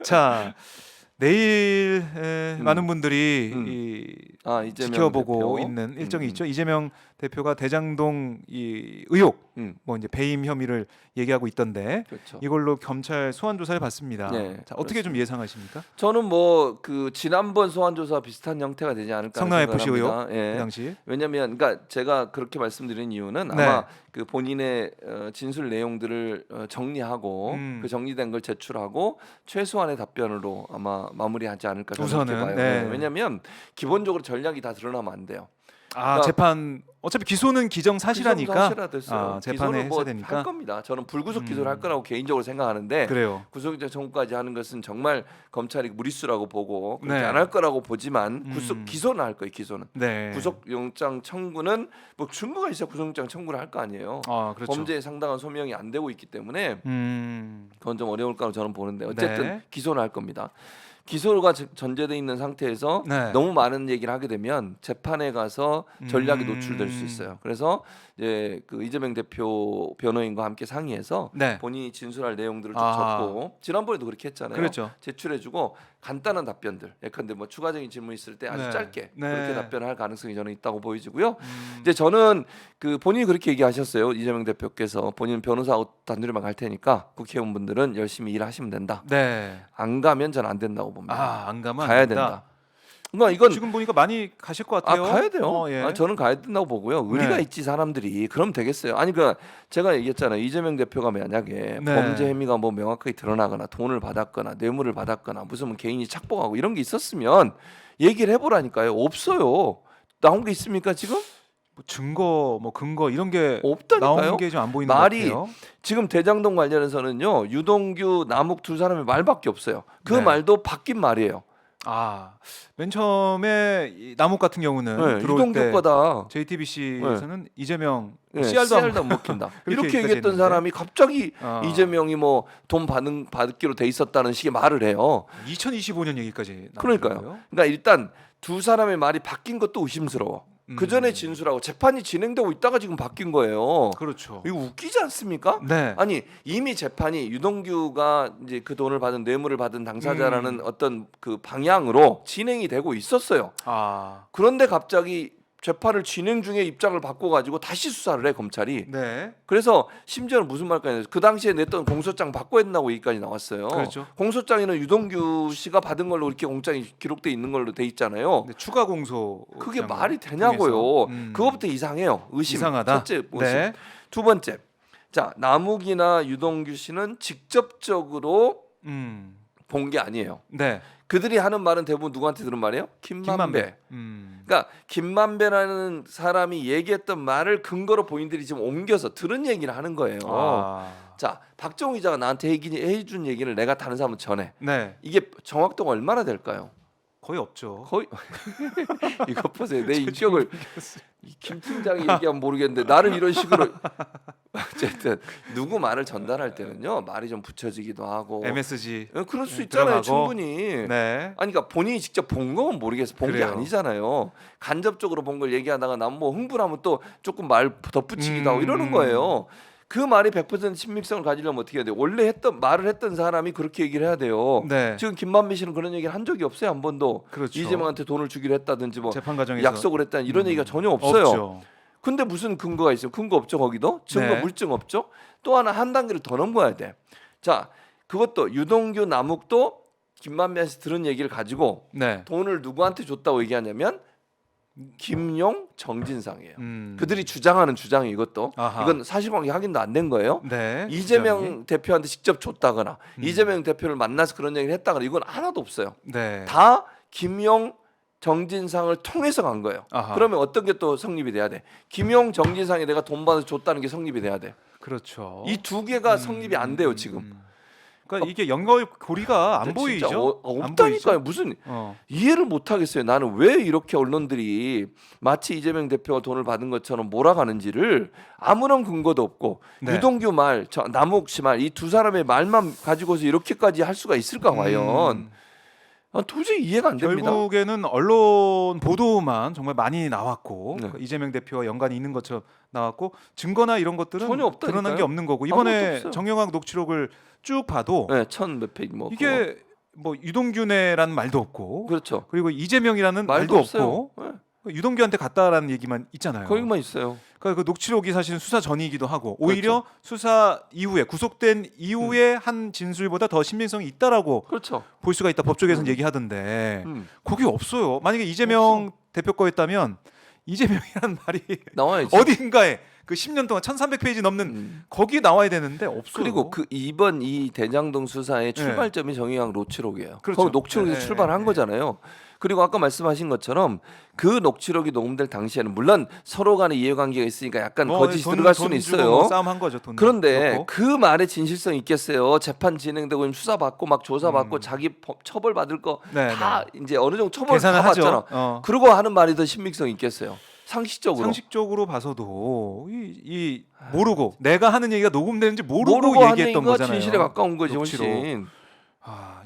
자, 내일 많은 분들이 이재명 지켜보고 대표. 있는 일정이 있죠. 이재명 대표가 대장동 이 의혹, 뭐 이제 배임 혐의를 얘기하고 있던데 그렇죠. 이걸로 검찰 소환 조사를 받습니다. 네, 자, 어떻게 좀 그렇습니다. 예상하십니까? 저는 뭐 그 지난번 소환 조사 비슷한 형태가 되지 않을까 성남 생각을 FC 의혹 합니다. 예. 그 당시. 왜냐하면 그러니까 제가 그렇게 말씀드린 이유는 네. 아마 그 본인의 진술 내용들을 정리하고 그 정리된 걸 제출하고 최소한의 답변으로 아마 마무리하지 않을까 저는 그렇게 우선은, 봐요. 네. 네. 왜냐하면 기본적으로 전략이 다 드러나면 안 돼요. 아, 그러니까 재판 어차피 기소는 기정사실하니까 사실화됐어요. 재판에 기소는 뭐 해야 되니까. 할 겁니다. 저는 불구속 기소를 할 거라고 개인적으로 생각하는데 그래요. 구속영장 청구까지 하는 것은 정말 검찰이 무리수라고 보고 그렇게 네. 안 할 거라고 보지만 기소는 할 거예요. 기소는. 네. 구속영장 청구는 뭐 증거가 있어 구속영장 청구를 할 거 아니에요. 아, 그렇죠. 범죄에 상당한 소명이 안 되고 있기 때문에 그건 좀 어려울 거라고 저는 보는데 어쨌든 네. 기소는 할 겁니다. 기소가 전제돼 있는 상태에서 네. 너무 많은 얘기를 하게 되면 재판에 가서 전략이 노출될 수 있어요. 그래서 이제 그 이재명 대표 변호인과 함께 상의해서 네. 본인이 진술할 내용들을 쭉 아. 적고 지난번에도 그렇게 했잖아요. 그렇죠. 제출해주고 간단한 답변들. 예컨대 뭐 추가적인 질문 있을 때 아주 네. 짧게 네. 그렇게 답변할 가능성이 저는 있다고 보여지고요. 이제 저는 그 본인이 그렇게 얘기하셨어요. 이재명 대표께서 본인 변호사 단둘이만 갈 테니까 국회의원분들은 열심히 일하시면 된다. 네. 안 가면 저는 안 된다고 봅니다. 아, 안 가면 가야 안 된다. 된다. 그러니까 이건 지금 보니까 많이 가실 것 같아요. 가야 돼요. 예. 저는 가야 된다고 보고요. 의리가 네. 있지 사람들이. 그럼 되겠어요. 아니 그 제가 얘기했잖아요. 이재명 대표가 만약에 네. 범죄 혐의가 뭐 명확하게 드러나거나 돈을 받았거나 뇌물을 받았거나 무슨 뭐 개인이 착복하고 이런 게 있었으면 얘기를 해보라니까요. 없어요. 나온 게 있습니까 지금? 뭐 증거, 뭐 근거 이런 게 없다니까요. 나온 게 좀 안 보이는 말이 것 같아요. 지금 대장동 관련해서는요. 유동규, 남욱 두 사람의 말밖에 없어요. 그 네. 말도 바뀐 말이에요. 아, 맨 처음에 이 남욱 같은 경우는 네, 들어올 유동규 때 거다. JTBC에서는 이재명 네, CR도 CR도 안 먹힌다. 이렇게 얘기까지 얘기했던 했는데. 사람이 갑자기 아. 이재명이 뭐 돈 받기로 돼 있었다는 식의 말을 해요. 2025년 얘기까지 그러니까요. 나왔더라고요. 그러니까 일단 두 사람의 말이 바뀐 것도 의심스러워. 그 전에 진술하고 재판이 진행되고 있다가 지금 바뀐 거예요. 그렇죠. 이거 웃기지 않습니까? 네. 아니 이미 재판이 유동규가 이제 그 돈을 받은 뇌물을 받은 당사자라는 어떤 그 방향으로 진행이 되고 있었어요. 아, 그런데 갑자기 재판을 진행 중에 입장을 바꿔가지고 다시 수사를 해 검찰이. 네. 그래서 심지어는 무슨 말까지 했어요. 그 당시에 냈던 공소장 바꿔야 된다고 얘기까지 나왔어요. 그렇죠. 공소장에는 유동규 씨가 받은 걸로 이렇게 공장이 기록돼 있는 걸로 돼 있잖아요. 근데 추가 공소 그게 말이 되냐고요. 통해서. 그거부터 이상해요. 의심. 이상하다. 첫째 의심. 네. 두 번째. 자, 남욱이나 유동규 씨는 직접적으로 본 게 아니에요. 네. 그들이 하는 말은 대부분 누구한테 들은 말이에요? 김만배. 김만배. 그러니까 김만배라는 사람이 얘기했던 말을 근거로 본인들이 지금 옮겨서 들은 얘기를 하는 거예요. 아. 자, 박정우 기자가 나한테 해준 얘기를 내가 다른 사람한테 전해. 네. 이게 정확도가 얼마나 될까요? 거의 없죠. 거의 이거 보세요. 내 인격을 이김 팀장이 얘기하면 모르겠는데 나를 이런 식으로 어쨌든 누구 말을 전달할 때는요 말이 좀 붙여지기도 하고 MSG. 그럴 수 있잖아요. 들어가고. 충분히. 네. 아니 그러니까 본인이 직접 본 건 모르겠어. 본 게 그래요. 아니잖아요. 간접적으로 본 걸 얘기하다가 난 뭐 흥분하면 또 조금 말 덧붙이기도 하고 이러는 거예요. 그 말이 100% 친밀성을 가지려면 어떻게 해야 돼요? 원래 말을 했던 사람이 그렇게 얘기를 해야 돼요. 네. 지금 김만배 씨는 그런 얘기를 한 적이 없어요. 한 번도. 그렇죠. 이재명한테 돈을 주기로 했다든지 뭐 재판 과정에서 약속을 했다는 이런 얘기가 전혀 없어요. 없죠. 근데 무슨 근거가 있어요? 근거 없죠 거기도? 증거 네. 물증 없죠? 또 하나 한 단계를 더 넘어야 돼. 자, 그것도 유동규 남욱도 김만배한테 들은 얘기를 가지고 네. 돈을 누구한테 줬다고 얘기하냐면 김용, 정진상이에요. 음. 그들이 주장하는 주장이 이것도 아하. 이건 사실관계 확인도 안 된 거예요. 네. 이재명 주장이. 대표한테 직접 줬다거나 이재명 대표를 만나서 그런 얘기를 했다거나 이건 하나도 없어요. 네. 다 김용, 정진상을 통해서 간 거예요. 아하. 그러면 어떤 게 또 성립이 돼야 돼? 김용, 정진상이 내가 돈 받아 줬다는 게 성립이 돼야 돼. 그렇죠. 이 두 개가 성립이 안 돼요 지금. 그러니까 이게 연결고리가 안 진짜 보이죠? 안 없다니까요. 보이죠? 무슨 이해를 못 하겠어요. 나는 왜 이렇게 언론들이 마치 이재명 대표가 돈을 받은 것처럼 몰아가는지를 아무런 근거도 없고 네. 유동규 말, 남욱 씨 말 이 두 사람의 말만 가지고서 이렇게까지 할 수가 있을까 과연? 도저히 이해가 안 됩니다. 결국에는 언론 보도만 정말 많이 나왔고 네. 이재명 대표와 연관이 있는 것처럼 나왔고 증거나 이런 것들은 전혀 없다니까요. 드러난 게 없는 거고 아무것도 이번에 없어요. 정영학 녹취록을 쭉 봐도 네, 1000 몇 페이지 뭐 이게 뭐 유동규네라는 말도 없고, 그렇죠. 그리고 이재명이라는 말도 말도 없어요. 없고, 네. 유동규한테 갔다라는 얘기만 있잖아요. 거기만 있어요. 그러니까 그 녹취록이 사실은 수사 전이기도 하고, 오히려 그렇죠. 수사 이후에 구속된 이후에 한 진술보다 더 신빙성이 있다라고 그렇죠. 볼 수가 있다. 법조계에서는 얘기하던데 음. 거기 없어요. 만약에 이재명 대표 거였다면 이재명이라는 말이 나와야지. 어딘가에 그 10년 동안 1,300페이지 넘는 거기에 나와야 되는데 없어요. 그리고 그 이번 이 대장동 수사의 출발점이 정의당 녹취록이에요. 그렇죠. 거기 녹취록에서 네, 출발한 네. 거잖아요. 그리고 아까 말씀하신 것처럼 그 녹취록이 녹음될 당시에는 물론 서로 간의 이해관계가 있으니까 약간 거짓이 들어갈 수는 있어요. 싸움한 거죠. 돈 그런데 넣고. 그 말의 진실성이 있겠어요. 재판 진행되고 수사받고 막 조사받고 자기 처벌받을 거 네, 다 이제 어느 정도 처벌 다 계산을 받잖아. 하죠. 그러고 하는 말이 더 신빙성이 있겠어요. 상식적으로. 상식적으로 봐서도 이 모르고 내가 하는 얘기가 녹음되는지 모르고 하는 얘기했던 얘기가 거잖아요. 진실에 가까운 거지 녹취록. 훨씬.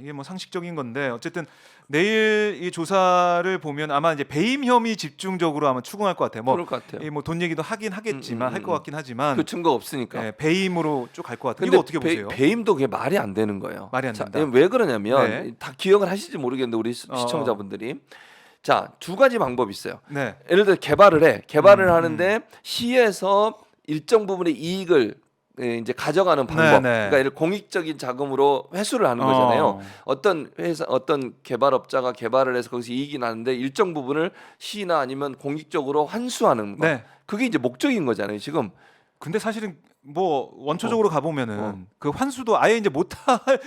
이게 뭐 상식적인 건데 어쨌든 내일 이 조사를 보면 아마 이제 배임 혐의 집중적으로 아마 추궁할 것 같아요. 그럴 것 같아요. 뭐 돈 얘기도 하긴 하겠지만 할 것 같긴 하지만 그 증거 없으니까. 배임으로 쭉 갈 것 같아요. 근데 이거 어떻게 보세요? 배임도 그게 말이 안 되는 거예요. 말이 안 자, 된다. 왜 그러냐면 네. 다 기억을 하실지 모르겠는데 우리 시청자분들이 자, 두 가지 방법이 있어요. 네. 예를 들어 개발을 하는데 시에서 일정 부분의 이익을 이제 가져가는 방법. 네. 그러니까 이를 공익적인 자금으로 회수를 하는 거잖아요. 어떤 회사, 어떤 개발업자가 개발을 해서 거기서 이익이 나는데 일정 부분을 시나 아니면 공익적으로 환수하는 거. 네. 그게 이제 목적인 거잖아요. 지금. 근데 사실은 뭐 원초적으로 가보면은 그 환수도 아예 이제 못할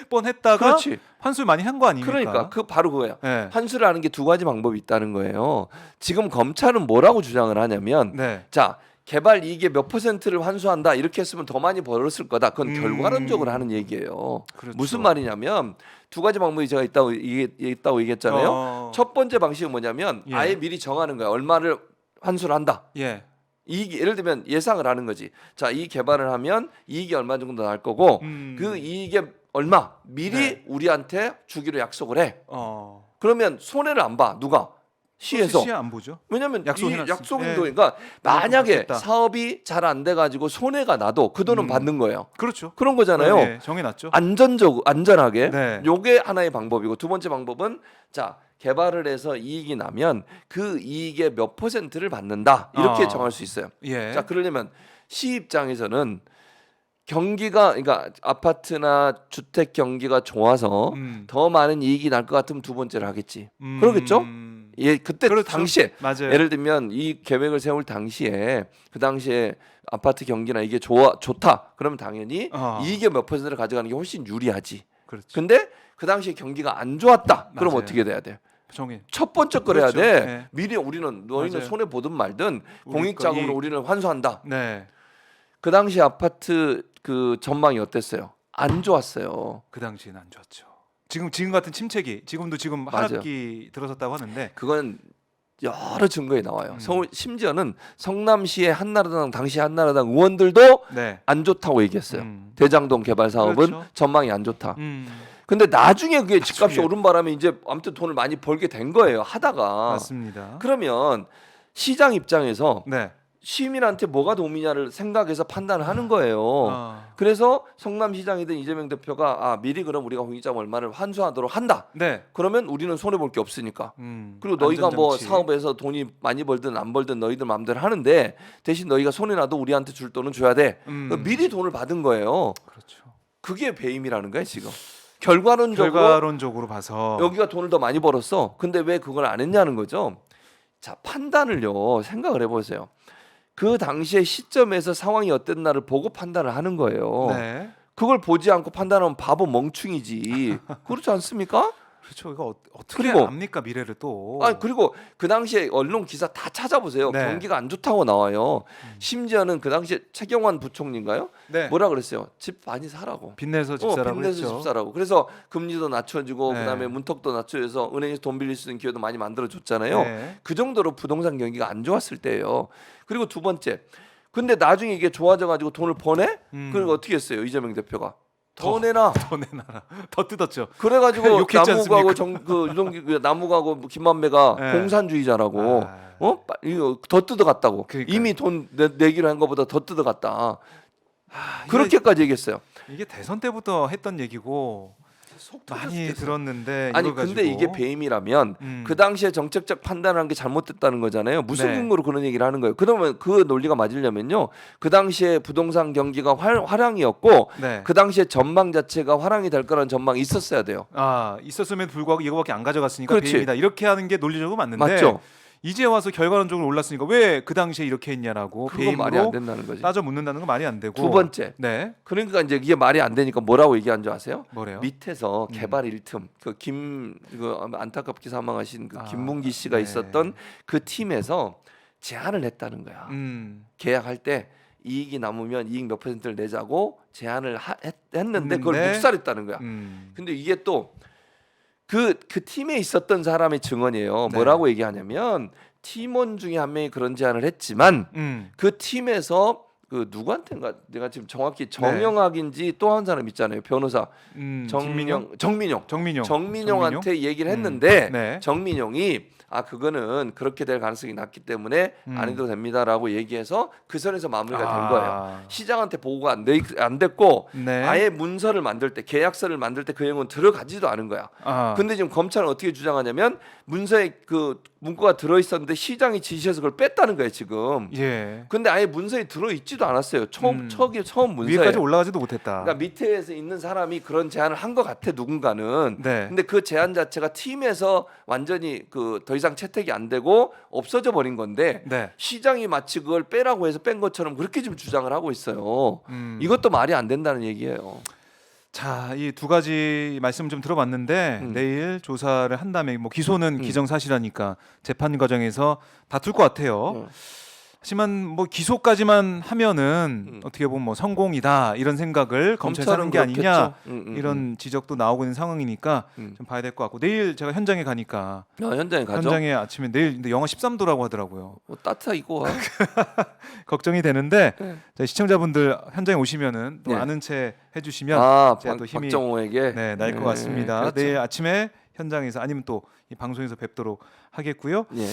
뻔했다가 그렇지. 환수를 많이 한 거 아닙니까? 그러니까 그 바로 그거예요. 네. 환수를 하는 게 두 가지 방법이 있다는 거예요. 지금 검찰은 뭐라고 주장을 하냐면 네. 자, 개발 이익의 몇 퍼센트를 환수한다 이렇게 했으면 더 많이 벌었을 거다. 그건 결과론적으로 하는 얘기예요. 그렇죠. 무슨 말이냐면 두 가지 방법이 제가 있다고 얘기했잖아요. 첫 번째 방식은 뭐냐면 예. 아예 미리 정하는 거야. 얼마를 환수를 한다. 예. 이익이 예를 들면 예상을 하는 거지. 자, 이 개발을 하면 이익이 얼마 정도 날 거고 그 이익의 얼마 미리 네. 우리한테 주기로 약속을 해. 어. 그러면 손해를 안 봐. 누가? 시에서. 시에 안 보죠. 왜냐면 약속해놨으니. 약속인도 예. 그러니까 만약에 받겠다. 사업이 잘 안 돼 가지고 손해가 나도 그 돈은 받는 거예요. 그렇죠. 그런 거잖아요. 네, 정해놨죠. 안전하게. 네. 요게 하나의 방법이고 두 번째 방법은 자, 개발을 해서 이익이 나면 그 이익의 몇 퍼센트를 받는다. 이렇게 정할 수 있어요. 예. 자, 그러려면 시 입장에서는 경기가 그러니까 아파트나 주택 경기가 좋아서 더 많은 이익이 날 것 같으면 두 번째를 하겠지. 그러겠죠? 예, 그때 그렇죠. 당시에 맞아요. 예를 들면 이 계획을 세울 당시에 그 당시에 아파트 경기나 이게 좋다. 그러면 당연히 이익의 몇 퍼센트를 가져가는 게 훨씬 유리하지. 그렇죠. 근데 그 당시에 경기가 안 좋았다. 그럼 맞아요. 어떻게 돼야 돼? 정해. 첫 번째 걸 해야 그렇죠. 돼. 네. 미리 우리는 너희는 맞아요. 손해 보든 말든 우리 공익 거 자금으로 이익. 우리는 환수한다. 네. 그 당시 아파트 그 전망이 어땠어요? 안 좋았어요. 그 당시에는 안 좋았죠. 지금 같은 침체기, 지금도 지금 맞아요. 하락기 들어섰다고 하는데 그건 여러 증거에 나와요. 음. 서울 심지어는 성남시의 당시 한나라당 의원들도 네. 안 좋다고 얘기했어요. 대장동 개발 사업은 그렇죠. 전망이 안 좋다. 근데 나중에 그게 집값이 나중에. 오른 바람에 이제 아무튼 돈을 많이 벌게 된 거예요. 하다가. 맞습니다. 그러면 시장 입장에서 네. 시민한테 뭐가 도움이냐를 생각해서 판단을 하는 거예요. 그래서 성남시장이든 이재명 대표가 미리 그럼 우리가 공익자금 얼마를 환수하도록 한다. 네. 그러면 우리는 손해 볼 게 없으니까. 그리고 너희가 뭐 안전장치. 사업에서 돈이 많이 벌든 안 벌든 너희들 마음대로 하는데 대신 너희가 손해 나도 우리한테 줄 돈은 줘야 돼. 미리 돈을 받은 거예요. 그렇죠. 그게 배임이라는 거예요 지금. 결과론적으로 봐서 여기가 돈을 더 많이 벌었어. 근데 왜 그걸 안 했냐는 거죠. 자, 판단을요. 생각을 해보세요. 그 당시의 시점에서 상황이 어땠나를 보고 판단을 하는 거예요. 네. 그걸 보지 않고 판단하면 바보 멍충이지. 그렇지 않습니까? 그렇죠. 이거 어떻게 그리고- 압니까 미래를 또. 그리고 그 당시에 언론 기사 다 찾아보세요. 네. 경기가 안 좋다고 나와요. 심지어는 그 당시에 최경환 부총리인가요? 네. 뭐라 그랬어요? 집 많이 사라고. 빚내서 집 사라고 빚내서 했죠. 집 사라고. 그래서 금리도 낮춰주고 네. 그다음에 문턱도 낮춰줘서 은행에서 돈 빌릴 수 있는 기회도 많이 만들어줬잖아요. 네. 그 정도로 부동산 경기가 안 좋았을 때예요. 그리고 두 번째, 근데 나중에 이게 좋아져가지고 돈을 버내? 그리고 어떻게 했어요? 이재명 대표가 더 내놔. 더 내놔라. 더 뜯었죠. 그래가지고 욕했지 나무가고 유동규 나무가고 김만배가 네. 공산주의자라고 이거 더 뜯어갔다고. 그러니까요. 이미 돈 내기로 한 것보다 더 뜯어갔다. 이게- 그렇게까지 얘기했어요. 이게 대선 때부터 했던 얘기고 속 터졌을 많이 때. 들었는데 아니 이걸 근데 가지고. 이게 배임이라면 그 당시에 정책적 판단한 게 잘못됐다는 거잖아요. 무슨 네. 근거로 그런 얘기를 하는 거예요? 그러면 그 논리가 맞으려면요. 그 당시에 부동산 경기가 화랑이었고 네. 그 당시에 전망 자체가 화랑이 될 거라는 전망이 있었어야 돼요. 있었음에도 불구하고 이거밖에 안 가져갔으니까 그렇지. 배임이다. 이렇게 하는 게 논리적으로 맞는데 맞죠? 이제 와서 결과론적으로 올랐으니까 왜 그 당시에 이렇게 했냐라고 그건 말이 안 배임으로 된다는 거지. 따져 묻는다는 건 말이 안 되고. 두 번째. 네. 그러니까 이제 이게 말이 안 되니까 뭐라고 얘기한 줄 아세요? 뭐래요? 밑에서 개발 일틈 그 안타깝게 사망하신 그 김문기 씨가 네. 있었던 그 팀에서 제안을 했다는 거야. 계약할 때 이익이 남으면 이익 몇 %를 내자고 제안을 했는데 그걸 했는데, 묵살했다는 거야. 근데 이게 또 그 팀에 있었던 사람의 증언이에요. 네. 뭐라고 얘기하냐면 팀원 중에 한 명이 그런 제안을 했지만 그 팀에서 그 누구한테인가 내가 지금 정확히 정영학인지 또 한 사람 있잖아요. 변호사 정민용한테 얘기를 했는데 네. 정민용이 그거는 그렇게 될 가능성이 낮기 때문에 안 해도 됩니다라고 얘기해서 그 선에서 마무리가 된 거예요. 시장한테 보고가 안 됐고 네. 아예 문서를 만들 때 계약서를 만들 때 그 내용은 들어가지도 않은 거야. 근데 지금 검찰은 어떻게 주장하냐면 문서에 그 문구가 들어 있었는데 시장이 지시해서 그걸 뺐다는 거예요 지금. 예. 근데 아예 문서에 들어 있지도 않았어요. 처음 문서에. 위에까지 올라가지도 못했다. 그러니까 밑에서 있는 사람이 그런 제안을 한 것 같아 누군가는. 네. 근데 그 제안 자체가 팀에서 완전히 그 더 이상 채택이 안 되고 없어져 버린 건데 네. 시장이 마치 그걸 빼라고 해서 뺀 것처럼 그렇게 지금 주장을 하고 있어요. 이것도 말이 안 된다는 얘기예요. 자, 이 두 가지 말씀 좀 들어봤는데 내일 조사를 한 다음에 뭐 기소는 기정사실하니까 재판 과정에서 다툴 것 같아요. 하지만 뭐 기소까지만 하면은 어떻게 보면 뭐 성공이다 이런 생각을 검찰에서 하는 게 아니냐 이런 지적도 나오고 있는 상황이니까 좀 봐야 될 것 같고 내일 제가 현장에 가니까 현장에 가죠. 현장에 아침에 내일 근데 영하 13도라고 하더라고요. 따뜻하게 입고 와. 걱정이 되는데 네. 자, 시청자분들 현장에 오시면은 또 네. 아는 채 해주시면 제가 또 힘이 박정호에게 날 것 같습니다. 그렇죠. 내일 아침에 현장에서 아니면 또 이 방송에서 뵙도록 하겠고요. 예.